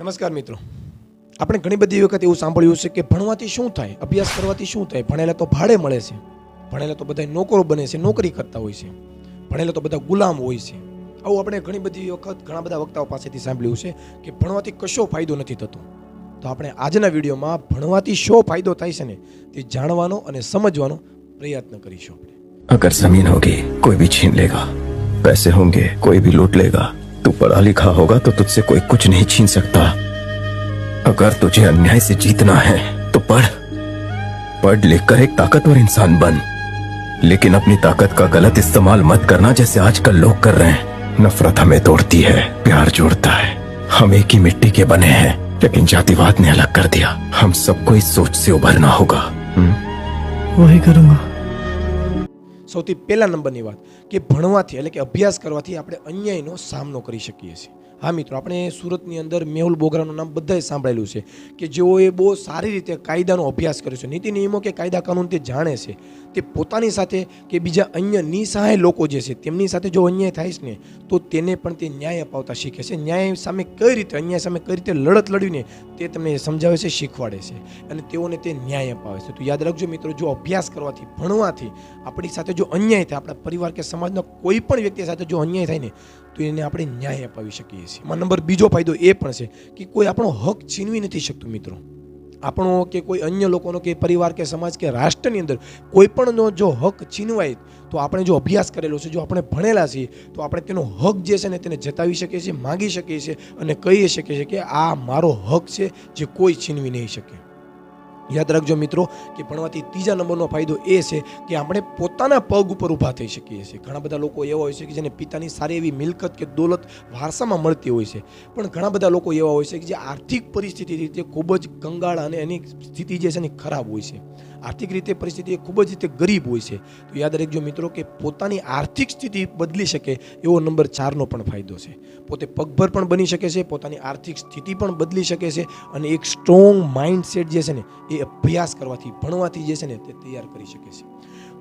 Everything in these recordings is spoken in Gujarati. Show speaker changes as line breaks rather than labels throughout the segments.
નમસ્કાર મિત્રો, આપણે ઘણી બધી વખત એવું સાંભળ્યું છે કે ભણવાથી શું થાય, અભ્યાસ કરવાથી શું થાય. ભણેલા તો ભાડે મળે છે, ભણેલા તો બધા નોકરો બને છે, નોકરી કરતા હોય છે, ભણેલા તો બધા ગુલામ હોય છે. આવું આપણે ઘણી બધી વખત ઘણા બધા વક્તાઓ પાસેથી સાંભળ્યું છે કે ભણવાથી કશો ફાયદો નથી થતો. તો આપણે આજના વિડીયોમાં ભણવાથી શો ફાયદો થાય છે ને તે જાણવાનો અને સમજવાનો પ્રયત્ન કરીશું. આપણે
अगर जमीन होगी कोई भी छीन लेगा, पैसे होंगे कोई भी लूट लेगा, तू पढ़ा लिखा होगा तो तुझसे कोई कुछ नहीं छीन सकता. अगर तुझे अन्याय से जीतना है तो पढ़ लिख कर एक ताकतवर इंसान बन, लेकिन अपनी ताकत का गलत इस्तेमाल मत करना जैसे आजकल लोग कर रहे हैं. नफरत हमें तोड़ती है, प्यार जोड़ता है. हम एक ही मिट्टी के बने हैं, लेकिन जातिवाद ने अलग कर दिया. हम सबको इस सोच से उभरना होगा.
वही करूंगा.
સૌથી પહેલા નંબરની વાત કે ભણવાથી એટલે કે અભ્યાસ કરવાથી આપણે અન્યાયનો સામનો કરી શકીએ છીએ. હા મિત્રો, આપણે સુરતની અંદર મેહુલ બોગરાનું નામ બધાએ સાંભળેલું છે કે જેઓએ બહુ સારી રીતે કાયદાનો અભ્યાસ કર્યો છે, નીતિ નિયમો કે કાયદા કાનૂન તે જાણે છે. તે પોતાની સાથે કે બીજા અન્ય નિસહાય લોકો જે છે તેમની સાથે જો અન્યાય થાય છે ને તો તેને પણ તે ન્યાય અપાવતા શીખે છે. ન્યાય સામે કઈ રીતે, અન્યાય સામે કઈ રીતે લડત લડવીને તે તમને સમજાવે છે, શીખવાડે છે અને તેઓને તે ન્યાય અપાવે છે. તો યાદ રાખજો મિત્રો, જો અભ્યાસ કરવાથી, ભણવાથી આપણી સાથે જો અન્યાય થાય, આપણા પરિવાર કે સમાજના કોઈ પણ વ્યક્તિ સાથે જો અન્યાય થાય ને તો એને આપણે ન્યાય અપાવી શકીએ છીએ. નંબર બીજો ફાયદો એ પણ છે કે કોઈ આપણો હક છીનવી નથી શકતું મિત્રો. આપણો કે કોઈ અન્ય લોકોનો કે પરિવાર કે સમાજ કે રાષ્ટ્રની અંદર કોઈ પણનો જો હક છીનવાય તો આપણે જો અભ્યાસ કરેલો છે, જો આપણે ભણેલા છીએ તો આપણે તેનો હક જે છે ને તેને જતાવી શકીએ છીએ, માગી શકીએ છીએ અને કહી શકીએ છીએ કે આ મારો હક છે જે કોઈ છીનવી નહીં શકે. યાદ રાખજો મિત્રો કે ભણવાથી ત્રીજા નંબરનો ફાયદો એ છે કે આપણે પોતાના પગ ઉપર ઊભા થઈ શકીએ છીએ. ઘણા બધા લોકો એવા હોય છે કે જેને પિતાની સારી એવી મિલકત કે દોલત વારસામાં મળતી હોય છે, પણ ઘણા બધા લોકો એવા હોય છે કે જે આર્થિક પરિસ્થિતિ રીતે ખૂબ જ કંગાળ અને એની સ્થિતિ જે છે ને ખરાબ હોય છે. આર્થિક રીતે પરિસ્થિતિ ખૂબ જ રીતે ગરીબ હોય છે. તો યાદ રાખજો મિત્રો કે પોતાની આર્થિક સ્થિતિ બદલી શકે એવો નંબર 4નો પણ ફાયદો છે. પોતે પગભર પણ બની શકે છે, પોતાની આર્થિક સ્થિતિ પણ બદલી શકે છે અને એક સ્ટ્રોંગ માઇન્ડસેટ જે છે ને એ અભ્યાસ કરવાથી, ભણવાથી જે છે ને તે તૈયાર કરી શકે છે.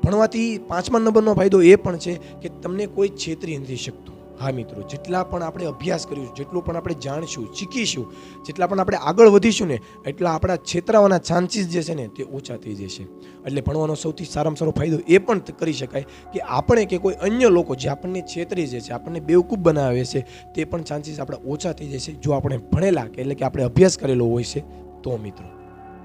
ભણવાથી 5મા નંબરનો ફાયદો એ પણ છે કે તમને કોઈ છેતરી નથી શકતું. હા મિત્રો, જેટલા પણ આપણે અભ્યાસ કરીશું, જેટલું પણ આપણે જાણશું, શીખીશું, જેટલા પણ આપણે આગળ વધીશું ને એટલા આપણા છેતરાવાના ચાન્સીસ જે છે ને તે ઓછા થઈ જશે. એટલે ભણવાનો સૌથી સારામાં સારો ફાયદો એ પણ કરી શકાય કે આપણે કે કોઈ અન્ય લોકો જે આપણને છેતરી જે છે, આપણને બેવકૂફ બનાવે છે, તે પણ ચાન્સીસ આપણા ઓછા થઈ જશે જો આપણે ભણેલા કે એટલે કે આપણે અભ્યાસ કરેલો હોય છે તો મિત્રો.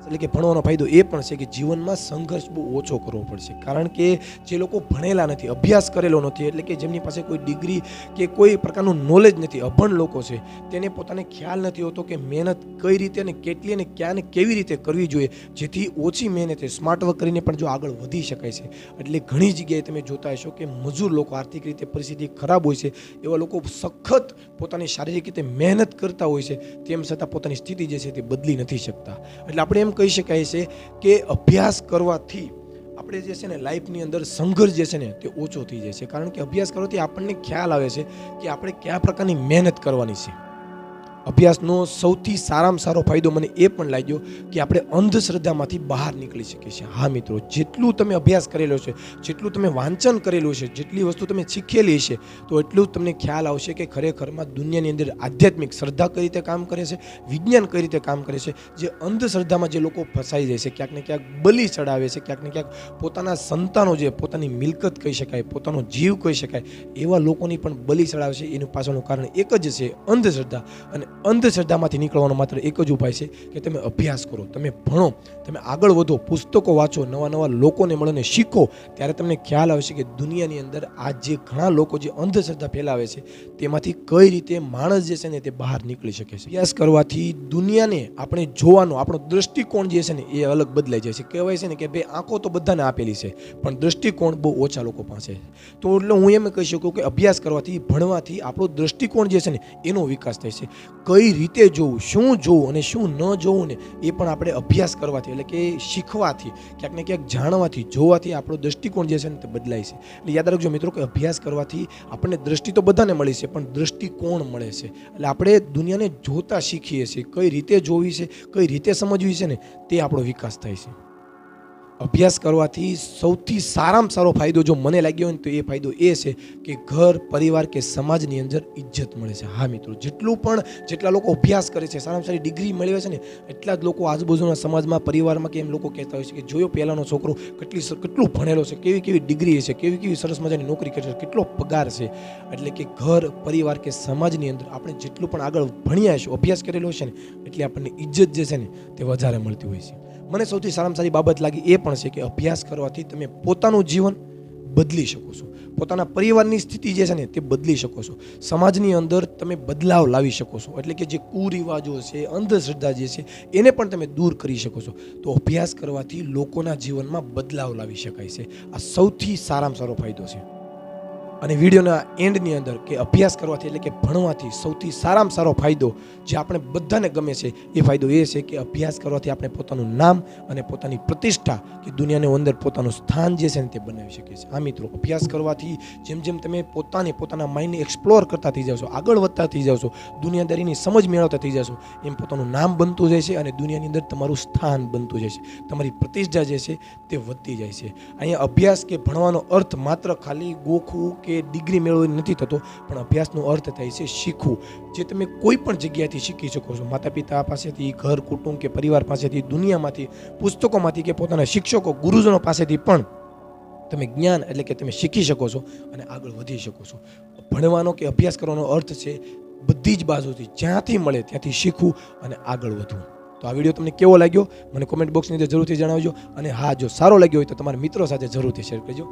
એટલે કે ભણવાનો ફાયદો એ પણ છે કે જીવનમાં સંઘર્ષ બહુ ઓછો કરવો પડશે. કારણ કે જે લોકો ભણેલા નથી, અભ્યાસ કરેલો નથી, એટલે કે જેમની પાસે કોઈ ડિગ્રી કે કોઈ પ્રકારનું નોલેજ નથી, અભણ લોકો છે, તેને પોતાને ખ્યાલ નથી હોતો કે મહેનત કઈ રીતે અને કેટલી અને ક્યાં ને કેવી રીતે કરવી જોઈએ જેથી ઓછી મહેનતે સ્માર્ટ વર્ક કરીને પણ જો આગળ વધી શકાય છે. એટલે ઘણી જગ્યાએ તમે જોતા હશો કે મજૂર લોકો, આર્થિક રીતે પરિસ્થિતિ ખરાબ હોય છે, એવા લોકો સખત પોતાની શારીરિક રીતે મહેનત કરતા હોય છે, તેમ છતાં પોતાની સ્થિતિ જે છે તે બદલી નથી શકતા. એટલે આપણે એમ કહી શકાય છે કે અભ્યાસ કરવાથી આપણે જે છે ને લાઈફની અંદર સંઘર્ષ જે છે ને તે ઓછો થઈ જાય છે. કારણ કે અભ્યાસ કરવાથી આપણને ખ્યાલ આવે છે કે આપણે કયા પ્રકારની મહેનત કરવાની છે. અભ્યાસનો સૌથી સારામાં સારો ફાયદો મને એ પણ લાગ્યો કે આપણે અંધશ્રદ્ધામાંથી બહાર નીકળી શકીએ છીએ. હા મિત્રો, જેટલું તમે અભ્યાસ કરેલો છે, જેટલું તમે વાંચન કરેલું છે, જેટલી વસ્તુ તમે શીખેલી છે, તો એટલું જ તમને ખ્યાલ આવશે કે ખરેખરમાં દુનિયાની અંદર આધ્યાત્મિક શ્રદ્ધા કઈ રીતે કામ કરે છે, વિજ્ઞાન કઈ રીતે કામ કરે છે. જે અંધશ્રદ્ધામાં જે લોકો ફસાઈ જાય છે, ક્યાંક ને ક્યાંક બલિ ચડાવે છે, ક્યાંક ને ક્યાંક પોતાના સંતાનો, જે પોતાની મિલકત કહી શકાય, પોતાનો જીવ કહી શકાય, એવા લોકોની પણ બલિ ચડાવે છે. એનું પાછળનું કારણ એક જ છે, અંધશ્રદ્ધા. અને અંધશ્રદ્ધામાંથી નીકળવાનો માત્ર એક જ ઉપાય છે કે તમે અભ્યાસ કરો, તમે ભણો, તમે આગળ વધો, પુસ્તકો વાંચો, નવા નવા લોકોને મળીને શીખો. ત્યારે તમને ખ્યાલ આવશે કે દુનિયાની અંદર આ જે ઘણા લોકો જે અંધશ્રદ્ધા ફેલાવે છે તેમાંથી કઈ રીતે માણસ જે છે ને તે બહાર નીકળી શકે છે. અભ્યાસ કરવાથી દુનિયાને આપણે જોવાનો આપણો દૃષ્ટિકોણ જે છે ને એ અલગ બદલાઈ જાય છે. કહેવાય છે ને કે ભાઈ આંખો તો બધાને આપેલી છે પણ દૃષ્ટિકોણ બહુ ઓછા લોકો પાસે છે. તો એટલે હું એમ કહી શકું કે અભ્યાસ કરવાથી, ભણવાથી આપણો દૃષ્ટિકોણ જે છે ને એનો વિકાસ થાય છે. કઈ રીતે જોવું, શું જોવું અને શું ન જોવું ને એ પણ આપણે અભ્યાસ કરવાથી, એટલે કે શીખવાથી, ક્યાંક ને ક્યાંક જાણવાથી, જોવાથી આપણો દૃષ્ટિકોણ જે છે ને તે બદલાય છે. એટલે યાદ રાખજો મિત્રો કે અભ્યાસ કરવાથી આપણને દૃષ્ટિ તો બધાને મળી છે પણ દૃષ્ટિકોણ મળે છે. એટલે આપણે દુનિયાને જોતા શીખીએ છીએ, કઈ રીતે જોવી છે, કઈ રીતે સમજવી છે ને તે આપણો વિકાસ થાય છે. અભ્યાસ કરવાથી સૌથી સારામાં સારો ફાયદો જો મને લાગ્યો હોય ને તો એ ફાયદો એ છે કે ઘર પરિવાર કે સમાજની અંદર ઇજ્જત મળે છે. હા મિત્રો, જેટલા લોકો અભ્યાસ કરે છે, સારામાં સારી ડિગ્રી મેળવે છે ને, એટલા જ લોકો આજુબાજુના સમાજમાં, પરિવારમાં કે એમ લોકો કહેતા હોય છે કે જોયો પહેલાંનો છોકરો કેટલું ભણેલો છે, કેવી ડિગ્રી છે, કેવી સરસ મજાની નોકરી કરે છે, કેટલો પગાર છે. એટલે કે ઘર પરિવાર કે સમાજની અંદર આપણે જેટલું પણ આગળ ભણ્યા છે, અભ્યાસ કરેલો છે ને, એટલે આપણને ઇજ્જત જે છે ને તે વધારે મળતી હોય છે. મને સૌથી સારામાં સારી બાબત લાગી એ પણ છે કે અભ્યાસ કરવાથી તમે પોતાનું જીવન બદલી શકો છો, પોતાના પરિવારની સ્થિતિ જે છે ને તે બદલી શકો છો, સમાજની અંદર તમે બદલાવ લાવી શકો છો. એટલે કે જે કુરિવાજો છે, અંધશ્રદ્ધા જે છે એને પણ તમે દૂર કરી શકો છો. તો અભ્યાસ કરવાથી લોકોના જીવનમાં બદલાવ લાવી શકાય છે. આ સૌથી સારામાં સારો ફાયદો છે. અને વિડીયોના એન્ડની અંદર કે અભ્યાસ કરવાથી એટલે કે ભણવાથી સૌથી સારામાં સારો ફાયદો જે આપણે બધાને ગમે છે એ ફાયદો એ છે કે અભ્યાસ કરવાથી આપણે પોતાનું નામ અને પોતાની પ્રતિષ્ઠા કે દુનિયાની અંદર પોતાનું સ્થાન જે છે ને તે બનાવી શકીએ છીએ. હા મિત્રો, અભ્યાસ કરવાથી જેમ જેમ તમે પોતાના માઇન્ડને એક્સપ્લોર કરતા થઈ જાવ છો, આગળ વધતા થઈ જાવ છો, દુનિયાદારીની સમજ મેળવતા થઈ જશો, એમ પોતાનું નામ બનતું જાય છે અને દુનિયાની અંદર તમારું સ્થાન બનતું જાય છે, તમારી પ્રતિષ્ઠા જે છે તે વધતી જાય છે. અહીંયા અભ્યાસ કે ભણવાનો અર્થ માત્ર ખાલી ગોખવું કે ડિગ્રી મેળવવી નથી થતો, પણ અભ્યાસનો અર્થ થાય છે શીખવું, જે તમે કોઈ પણ જગ્યાએથી શીખી શકો છો. માતા પિતા પાસેથી, ઘર કુટુંબ કે પરિવાર પાસેથી, દુનિયામાંથી, પુસ્તકોમાંથી કે પોતાના શિક્ષકો ગુરુજનો પાસેથી પણ તમે જ્ઞાન એટલે કે તમે શીખી શકો છો અને આગળ વધી શકો છો. ભણવાનો કે અભ્યાસ કરવાનો અર્થ છે બધી જ બાજુથી જ્યાંથી મળે ત્યાંથી શીખવું અને આગળ વધવું. તો આ વિડીયો તમને કેવો લાગ્યો મને કોમેન્ટ બોક્સની અંદર જરૂરથી જણાવજો. અને હા, જો સારો લાગ્યો હોય તો તમારા મિત્રો સાથે જરૂરથી શેર કરજો.